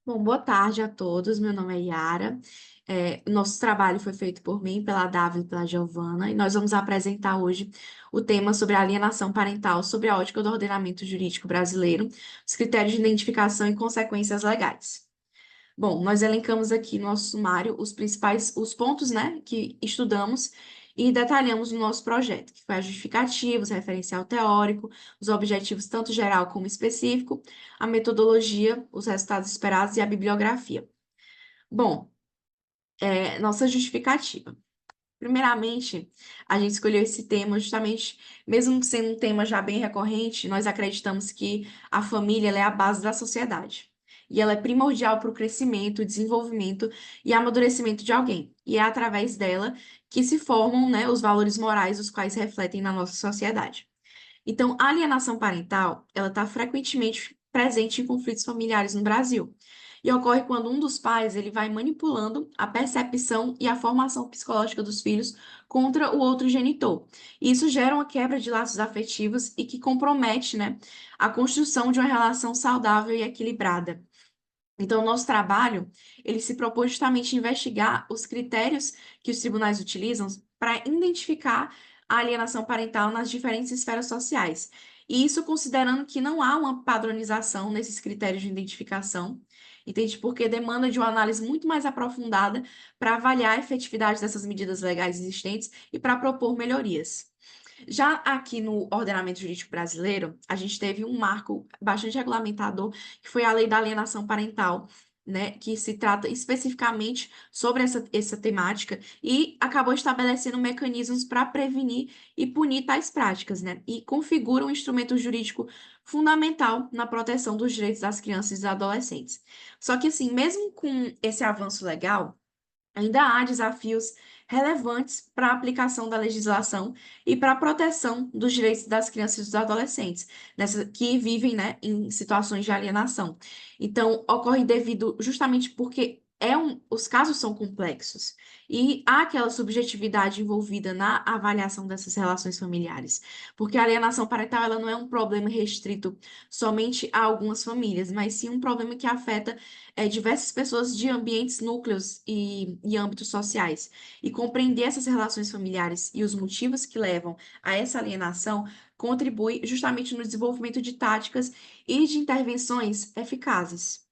Bom, boa tarde a todos. Meu nome é Yara. Nosso trabalho foi feito por mim, pela Dávila e pela Giovana, e nós vamos apresentar hoje o tema sobre a alienação parental, sobre a ótica do ordenamento jurídico brasileiro, os critérios de identificação e consequências legais. Bom, nós elencamos aqui no nosso sumário os principais, os pontos, né, que estudamos e detalhamos no nosso projeto, que foi a justificativa, o referencial teórico, os objetivos tanto geral como específico, a metodologia, os resultados esperados e a bibliografia. Bom, nossa justificativa. Primeiramente, a gente escolheu esse tema justamente, mesmo sendo um tema já bem recorrente, nós acreditamos que a família ela é a base da sociedade. E ela é primordial para o crescimento, desenvolvimento e amadurecimento de alguém. E é através dela que se formam, né, os valores morais os quais refletem na nossa sociedade. Então, a alienação parental, ela está frequentemente presente em conflitos familiares no Brasil. E ocorre quando um dos pais ele vai manipulando a percepção e a formação psicológica dos filhos contra o outro genitor. E isso gera uma quebra de laços afetivos e que compromete, né, a construção de uma relação saudável e equilibrada. Então, o nosso trabalho, ele se propõe justamente a investigar os critérios que os tribunais utilizam para identificar a alienação parental nas diferentes esferas sociais. E isso considerando que não há uma padronização nesses critérios de identificação, entende? Porque demanda de uma análise muito mais aprofundada para avaliar a efetividade dessas medidas legais existentes e para propor melhorias. Já aqui no ordenamento jurídico brasileiro, a gente teve um marco bastante regulamentador, que foi a Lei da Alienação Parental, né, que se trata especificamente sobre essa temática e acabou estabelecendo mecanismos para prevenir e punir tais práticas, né, e configura um instrumento jurídico fundamental na proteção dos direitos das crianças e dos adolescentes. Só que, assim, mesmo com esse avanço legal, ainda há desafios relevantes para a aplicação da legislação e para a proteção dos direitos das crianças e dos adolescentes, que vivem, né, em situações de alienação. Então, ocorre devido justamente porque os casos são complexos e há aquela subjetividade envolvida na avaliação dessas relações familiares, porque a alienação parental ela não é um problema restrito somente a algumas famílias, mas sim um problema que afeta diversas pessoas de ambientes, núcleos e âmbitos sociais. E compreender essas relações familiares e os motivos que levam a essa alienação contribui justamente no desenvolvimento de táticas e de intervenções eficazes.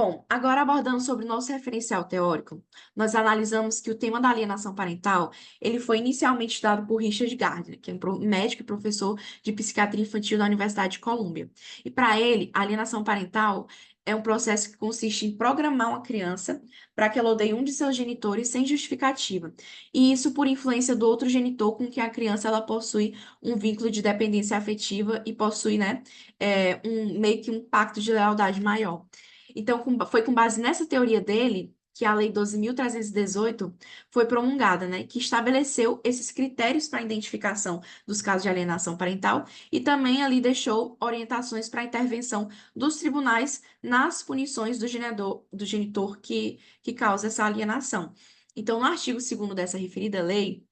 Bom, agora abordando sobre o nosso referencial teórico, nós analisamos que o tema da alienação parental, ele foi inicialmente estudado por Richard Gardner, que é um médico e professor de psiquiatria infantil da Universidade de Colômbia. E para ele, a alienação parental é um processo que consiste em programar uma criança para que ela odeie um de seus genitores sem justificativa. E isso por influência do outro genitor com que a criança ela possui um vínculo de dependência afetiva e possui, né, meio que um pacto de lealdade maior. Então, foi com base nessa teoria dele que a Lei 12.318 foi promulgada, né, que estabeleceu esses critérios para a identificação dos casos de alienação parental e também ali deixou orientações para a intervenção dos tribunais nas punições do genitor que causa essa alienação. Então, no artigo 2º dessa referida lei,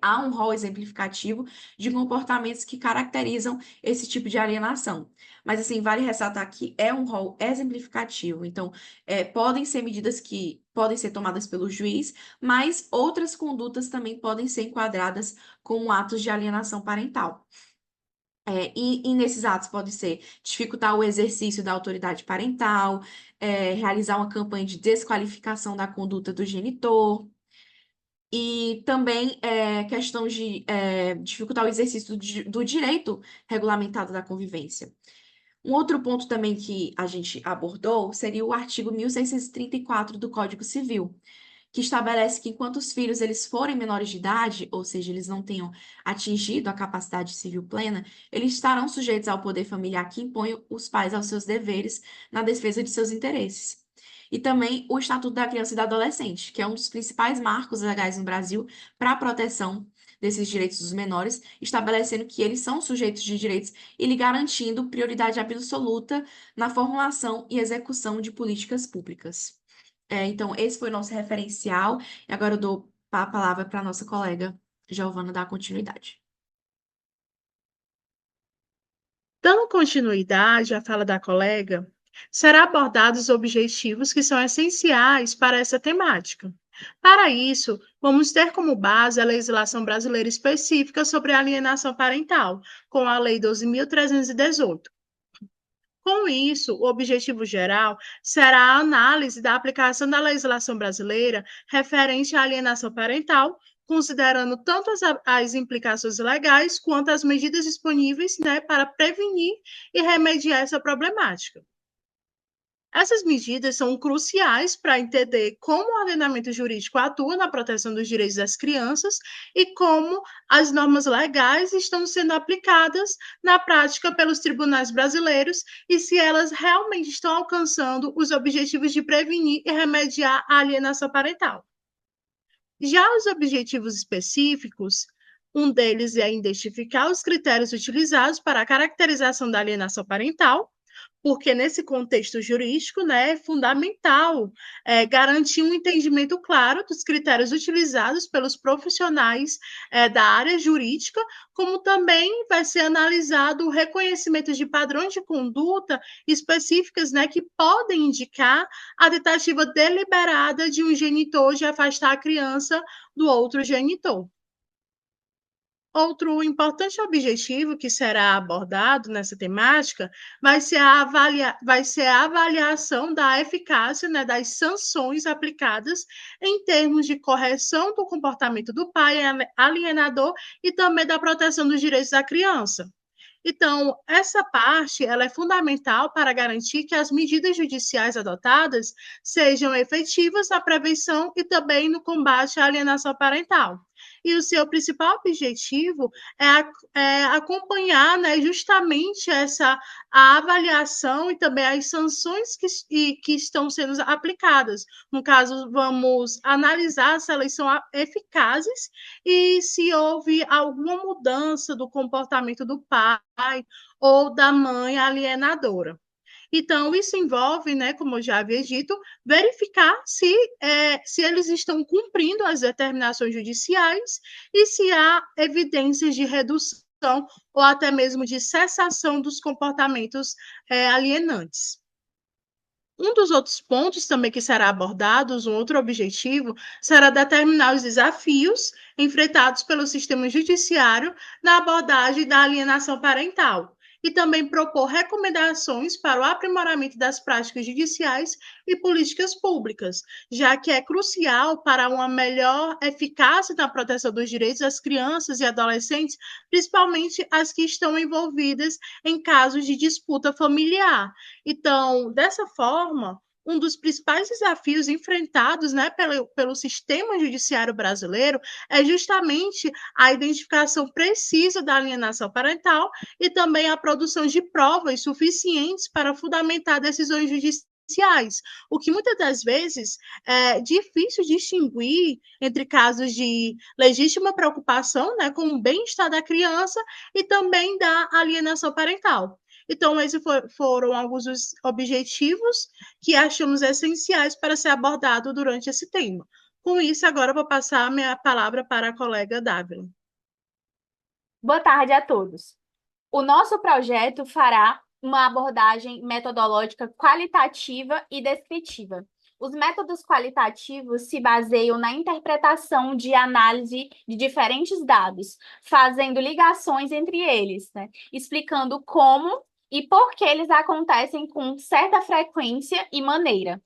há um rol exemplificativo de comportamentos que caracterizam esse tipo de alienação. Mas, assim, vale ressaltar que é um rol exemplificativo. Então, podem ser medidas que podem ser tomadas pelo juiz, mas outras condutas também podem ser enquadradas como atos de alienação parental. E nesses atos pode ser dificultar o exercício da autoridade parental, realizar uma campanha de desqualificação da conduta do genitor, e também questão de dificultar o exercício do direito regulamentado da convivência. Um outro ponto também que a gente abordou seria o artigo 1634 do Código Civil, que estabelece que enquanto os filhos eles forem menores de idade, ou seja, eles não tenham atingido a capacidade civil plena, eles estarão sujeitos ao poder familiar que impõe os pais aos seus deveres na defesa de seus interesses. E também o Estatuto da Criança e do Adolescente, que é um dos principais marcos legais no Brasil para a proteção desses direitos dos menores, estabelecendo que eles são sujeitos de direitos e lhe garantindo prioridade absoluta na formulação e execução de políticas públicas. Então, esse foi o nosso referencial, e agora eu dou a palavra para a nossa colega Giovana dar continuidade. Dando continuidade à fala da colega, Será abordados os objetivos que são essenciais para essa temática. Para isso, vamos ter como base a legislação brasileira específica sobre alienação parental, com a Lei 12.318. Com isso, o objetivo geral será a análise da aplicação da legislação brasileira referente à alienação parental, considerando tanto as implicações legais quanto as medidas disponíveis, né, para prevenir e remediar essa problemática. Essas medidas são cruciais para entender como o ordenamento jurídico atua na proteção dos direitos das crianças e como as normas legais estão sendo aplicadas na prática pelos tribunais brasileiros e se elas realmente estão alcançando os objetivos de prevenir e remediar a alienação parental. Já os objetivos específicos, um deles é identificar os critérios utilizados para a caracterização da alienação parental, porque nesse contexto jurídico, né, é fundamental garantir um entendimento claro dos critérios utilizados pelos profissionais da área jurídica, como também vai ser analisado o reconhecimento de padrões de conduta específicas, né, que podem indicar a tentativa deliberada de um genitor de afastar a criança do outro genitor. Outro importante objetivo que será abordado nessa temática vai ser a avaliação da eficácia, né, das sanções aplicadas em termos de correção do comportamento do pai alienador e também da proteção dos direitos da criança. Então, essa parte ela é fundamental para garantir que as medidas judiciais adotadas sejam efetivas na prevenção e também no combate à alienação parental. E o seu principal objetivo é acompanhar, né, justamente a avaliação e também as sanções que estão sendo aplicadas. No caso, vamos analisar se elas são eficazes e se houve alguma mudança do comportamento do pai ou da mãe alienadora. Então, isso envolve, né, como eu já havia dito, verificar se eles estão cumprindo as determinações judiciais e se há evidências de redução ou até mesmo de cessação dos comportamentos alienantes. Um dos outros pontos também que será abordado, um outro objetivo, será determinar os desafios enfrentados pelo sistema judiciário na abordagem da alienação parental e também propor recomendações para o aprimoramento das práticas judiciais e políticas públicas, já que é crucial para uma melhor eficácia na proteção dos direitos das crianças e adolescentes, principalmente as que estão envolvidas em casos de disputa familiar. Então, dessa forma, um dos principais desafios enfrentados, né, pelo sistema judiciário brasileiro é justamente a identificação precisa da alienação parental e também a produção de provas suficientes para fundamentar decisões judiciais, o que muitas das vezes é difícil distinguir entre casos de legítima preocupação, né, com o bem-estar da criança e também da alienação parental. Então, esses foram alguns dos objetivos que achamos essenciais para ser abordado durante esse tema. Com isso, agora eu vou passar a minha palavra para a colega Dávila. Boa tarde a todos. O nosso projeto fará uma abordagem metodológica qualitativa e descritiva. Os métodos qualitativos se baseiam na interpretação de análise de diferentes dados, fazendo ligações entre eles, né? Explicando como e por que eles acontecem com certa frequência e maneira.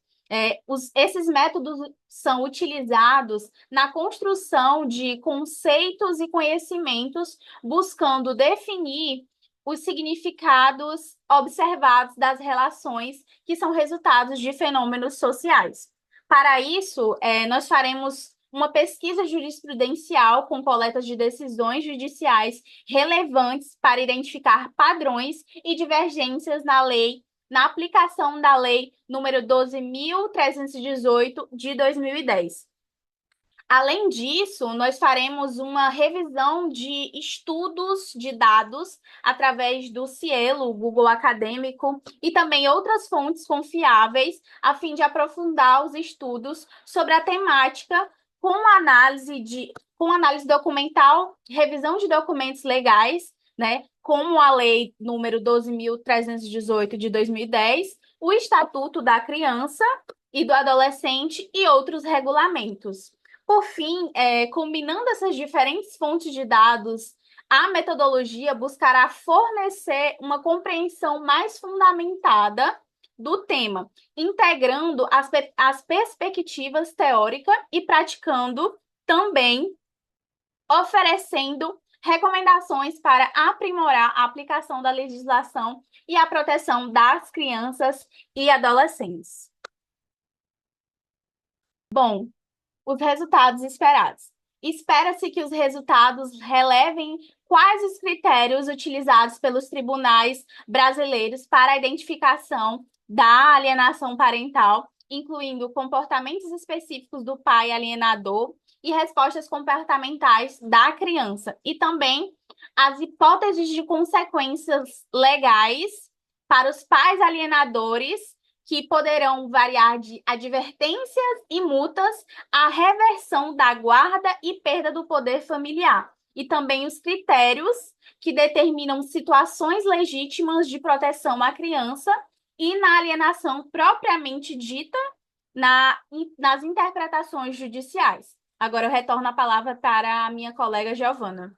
Esses métodos são utilizados na construção de conceitos e conhecimentos, buscando definir os significados observados das relações que são resultados de fenômenos sociais. Para isso, nós faremos uma pesquisa jurisprudencial com coletas de decisões judiciais relevantes para identificar padrões e divergências na aplicação da Lei número 12.318 de 2010. Além disso, nós faremos uma revisão de estudos de dados através do Cielo, Google Acadêmico, e também outras fontes confiáveis, a fim de aprofundar os estudos sobre a temática com análise documental, revisão de documentos legais, né, como a Lei número 12.318 de 2010, o Estatuto da Criança e do Adolescente e outros regulamentos. Por fim, combinando essas diferentes fontes de dados, a metodologia buscará fornecer uma compreensão mais fundamentada do tema, integrando as perspectivas teórica e praticando também, oferecendo recomendações para aprimorar a aplicação da legislação e a proteção das crianças e adolescentes. Bom, os resultados esperados. Espera-se que os resultados relevem quais os critérios utilizados pelos tribunais brasileiros para a identificação da alienação parental, incluindo comportamentos específicos do pai alienador e respostas comportamentais da criança, e também as hipóteses de consequências legais para os pais alienadores, que poderão variar de advertências e multas à reversão da guarda e perda do poder familiar, e também os critérios que determinam situações legítimas de proteção à criança e na alienação propriamente dita nas interpretações judiciais. Agora eu retorno a palavra para a minha colega Giovana.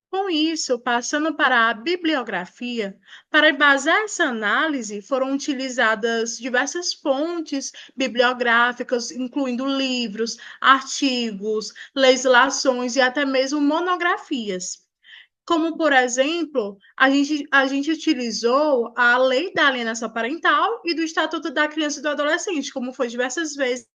Com isso, passando para a bibliografia, para embasar essa análise, foram utilizadas diversas fontes bibliográficas, incluindo livros, artigos, legislações e até mesmo monografias. Como, por exemplo, a gente utilizou a Lei da Alienação Parental e do Estatuto da Criança e do Adolescente, como foi diversas vezes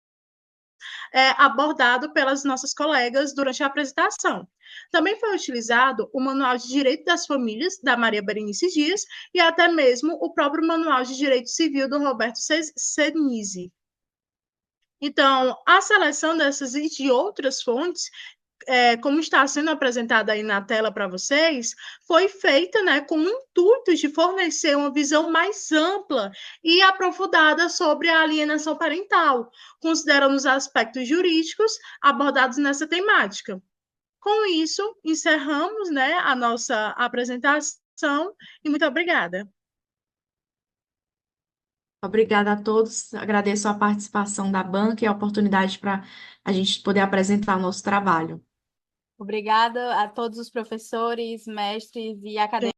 abordado pelas nossas colegas durante a apresentação. Também foi utilizado o Manual de Direito das Famílias, da Maria Berenice Dias, e até mesmo o próprio Manual de Direito Civil, do Roberto Senise. Então, a seleção dessas e de outras fontes, como está sendo apresentada aí na tela para vocês, foi feita, né, com o intuito de fornecer uma visão mais ampla e aprofundada sobre a alienação parental, considerando os aspectos jurídicos abordados nessa temática. Com isso, encerramos, né, a nossa apresentação e muito obrigada. Obrigada a todos. Agradeço a participação da banca e a oportunidade para a gente poder apresentar o nosso trabalho. Obrigada a todos os professores, mestres e acadêmicos.